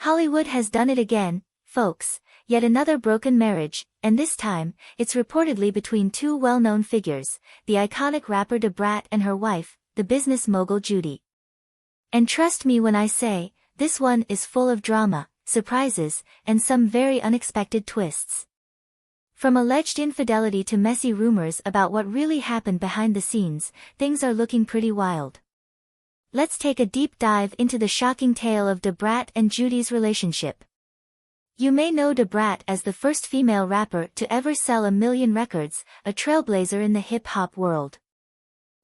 Hollywood has done it again, folks, yet another broken marriage, and this time, it's reportedly between two well-known figures, the iconic rapper Brat and her wife, the business mogul Judy. And trust me when I say, this one is full of drama, surprises, and some very unexpected twists. From alleged infidelity to messy rumors about what really happened behind the scenes, things are looking pretty wild. Let's take a deep dive into the shocking tale of Brat and Judy's relationship. You may know Brat as the first female rapper to ever sell 1 million records, a trailblazer in the hip-hop world.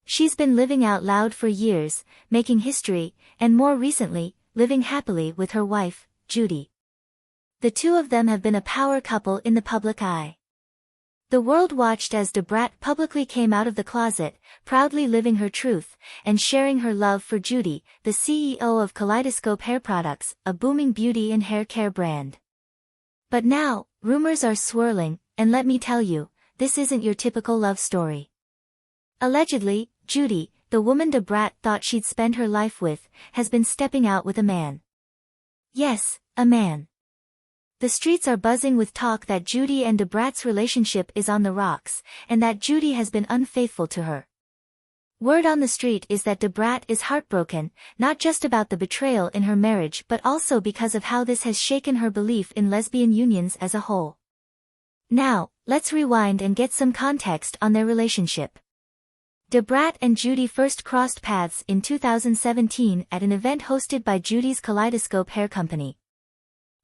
She's been living out loud for years, making history, and more recently, living happily with her wife, Judy. The two of them have been a power couple in the public eye. The world watched as Brat publicly came out of the closet, proudly living her truth, and sharing her love for Judy, the CEO of Kaleidoscope hair products, a booming beauty and hair care brand. But now, rumors are swirling, and let me tell you, this isn't your typical love story. Allegedly, Judy, the woman Brat thought she'd spend her life with, has been stepping out with a man. Yes, a man. The streets are buzzing with talk that Judy and Brat's relationship is on the rocks, and that Judy has been unfaithful to her. Word on the street is that Brat is heartbroken, not just about the betrayal in her marriage but also because of how this has shaken her belief in lesbian unions as a whole. Now, let's rewind and get some context on their relationship. Brat and Judy first crossed paths in 2017 at an event hosted by Judy's Kaleidoscope hair company.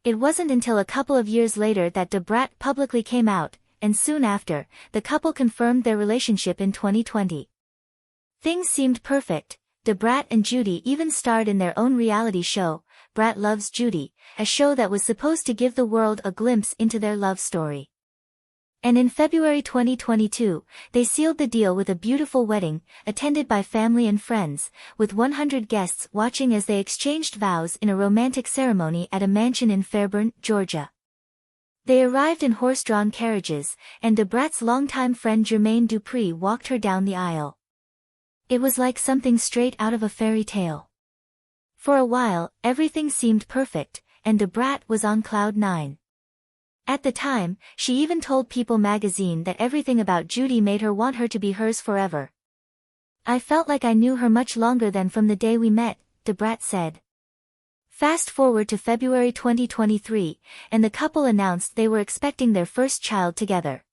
It wasn't until a couple of years later that Brat publicly came out, and soon after, the couple confirmed their relationship in 2020. Things seemed perfect. Brat and Judy even starred in their own reality show, Brat Loves Judy, a show that was supposed to give the world a glimpse into their love story. And in February 2022, they sealed the deal with a beautiful wedding, attended by family and friends, with 100 guests watching as they exchanged vows in a romantic ceremony at a mansion in Fairburn, Georgia. They arrived in horse-drawn carriages, and Brat's longtime friend Jermaine Dupri walked her down the aisle. It was like something straight out of a fairy tale. For a while, everything seemed perfect, and Brat was on cloud nine. At the time, she even told People magazine that everything about Judy made her want her to be hers forever. "I felt like I knew her much longer than from the day we met," Brat said. Fast forward to February 2023, and the couple announced they were expecting their first child together.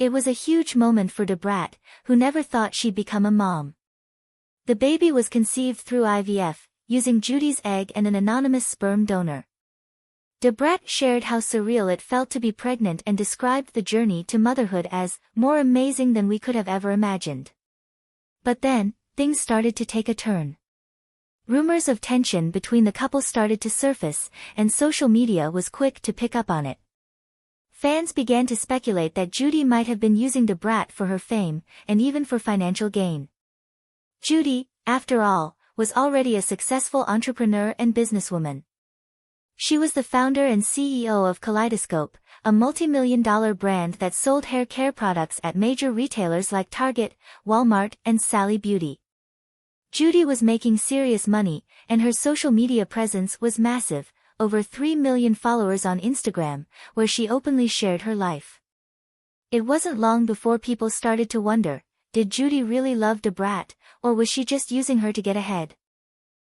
It was a huge moment for Brat, who never thought she'd become a mom. The baby was conceived through IVF, using Judy's egg and an anonymous sperm donor. Brat shared how surreal it felt to be pregnant and described the journey to motherhood as more amazing than we could have ever imagined. But then, things started to take a turn. Rumors of tension between the couple started to surface, and social media was quick to pick up on it. Fans began to speculate that Judy might have been using Brat for her fame, and even for financial gain. Judy, after all, was already a successful entrepreneur and businesswoman. She was the founder and CEO of Kaleidoscope, a multi-million-dollar brand that sold hair care products at major retailers like Target, Walmart, and Sally Beauty. Judy was making serious money, and her social media presence was massive, over 3 million followers on Instagram, where she openly shared her life. It wasn't long before people started to wonder, did Judy really love Brat, or was she just using her to get ahead?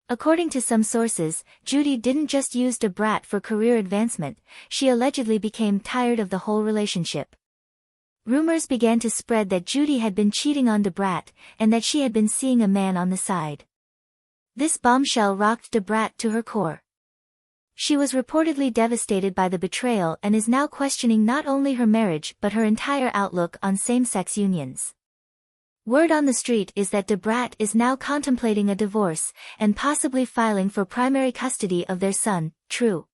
According to some sources, Judy didn't just use Brat for career advancement, she allegedly became tired of the whole relationship. Rumors began to spread that Judy had been cheating on Brat, and that she had been seeing a man on the side. This bombshell rocked Brat to her core. She was reportedly devastated by the betrayal and is now questioning not only her marriage but her entire outlook on same-sex unions. Word on the street is that Brat is now contemplating a divorce, and possibly filing for primary custody of their son, True.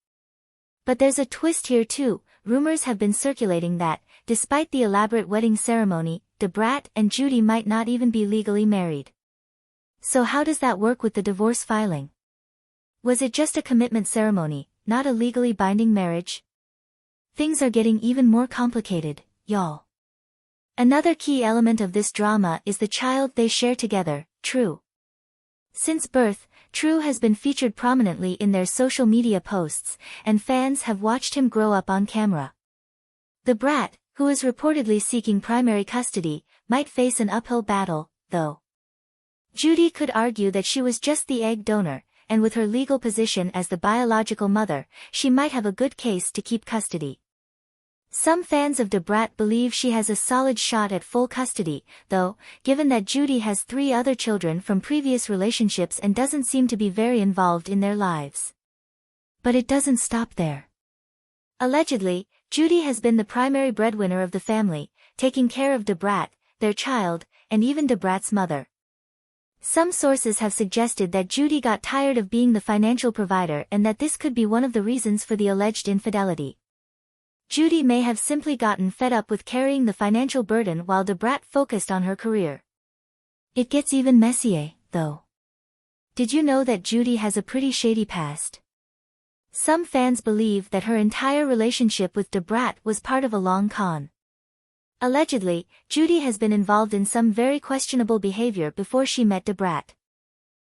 But there's a twist here too. Rumors have been circulating that, despite the elaborate wedding ceremony, Brat and Judy might not even be legally married. So how does that work with the divorce filing? Was it just a commitment ceremony, not a legally binding marriage? Things are getting even more complicated, y'all. Another key element of this drama is the child they share together, True. Since birth, True has been featured prominently in their social media posts, and fans have watched him grow up on camera. The brat, who is reportedly seeking primary custody, might face an uphill battle, though. Judy could argue that she was just the egg donor, and with her legal position as the biological mother, she might have a good case to keep custody. Some fans of the brat believe she has a solid shot at full custody, though, given that Judy has 3 other children from previous relationships and doesn't seem to be very involved in their lives. But it doesn't stop there. Allegedly, Judy has been the primary breadwinner of the family, taking care of the brat, their child, and even the brat's mother. Some sources have suggested that Judy got tired of being the financial provider and that this could be one of the reasons for the alleged infidelity. Judy may have simply gotten fed up with carrying the financial burden while the brat focused on her career. It gets even messier, though. Did you know that Judy has a pretty shady past? Some fans believe that her entire relationship with the brat was part of a long con. Allegedly, Judy has been involved in some very questionable behavior before she met the brat.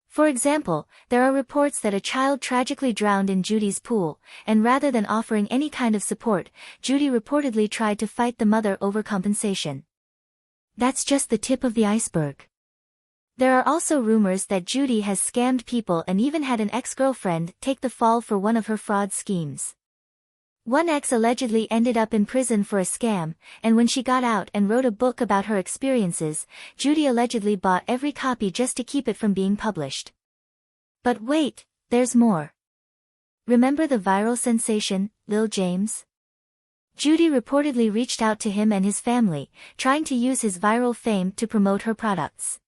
For example, there are reports that a child tragically drowned in Judy's pool, and rather than offering any kind of support, Judy reportedly tried to fight the mother over compensation. That's just the tip of the iceberg. There are also rumors that Judy has scammed people and even had an ex-girlfriend take the fall for one of her fraud schemes. One ex allegedly ended up in prison for a scam, and when she got out and wrote a book about her experiences, Judy allegedly bought every copy just to keep it from being published. But wait, there's more. Remember the viral sensation, Lil James? Judy reportedly reached out to him and his family, trying to use his viral fame to promote her products.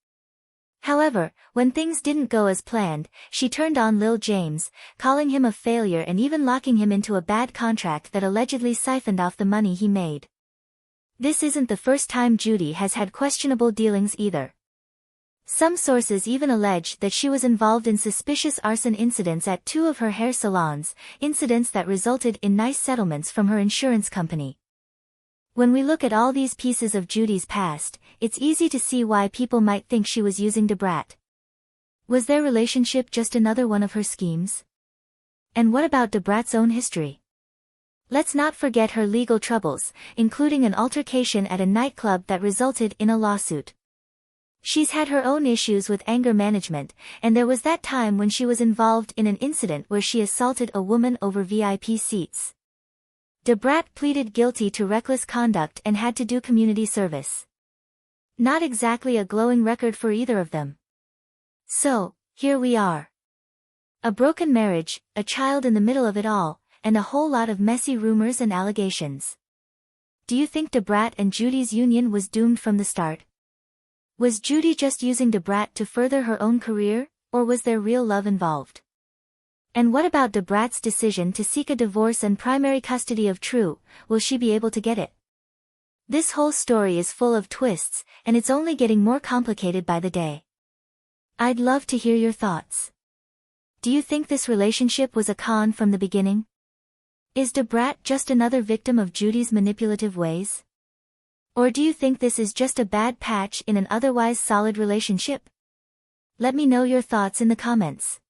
However, when things didn't go as planned, she turned on Lil James, calling him a failure and even locking him into a bad contract that allegedly siphoned off the money he made. This isn't the first time Judy has had questionable dealings either. Some sources even allege that she was involved in suspicious arson incidents at 2 of her hair salons, incidents that resulted in nice settlements from her insurance company. When we look at all these pieces of Judy's past, it's easy to see why people might think she was using the brat. Was their relationship just another one of her schemes? And what about the brat's own history? Let's not forget her legal troubles, including an altercation at a nightclub that resulted in a lawsuit. She's had her own issues with anger management, and there was that time when she was involved in an incident where she assaulted a woman over VIP seats. The brat pleaded guilty to reckless conduct and had to do community service. Not exactly a glowing record for either of them. So, here we are. A broken marriage, a child in the middle of it all, and a whole lot of messy rumors and allegations. Do you think the brat and Judy's union was doomed from the start? Was Judy just using the brat to further her own career, or was there real love involved? And what about the brat's decision to seek a divorce and primary custody of True? Will she be able to get it? This whole story is full of twists, and it's only getting more complicated by the day. I'd love to hear your thoughts. Do you think this relationship was a con from the beginning? Is the brat just another victim of Judy's manipulative ways? Or do you think this is just a bad patch in an otherwise solid relationship? Let me know your thoughts in the comments.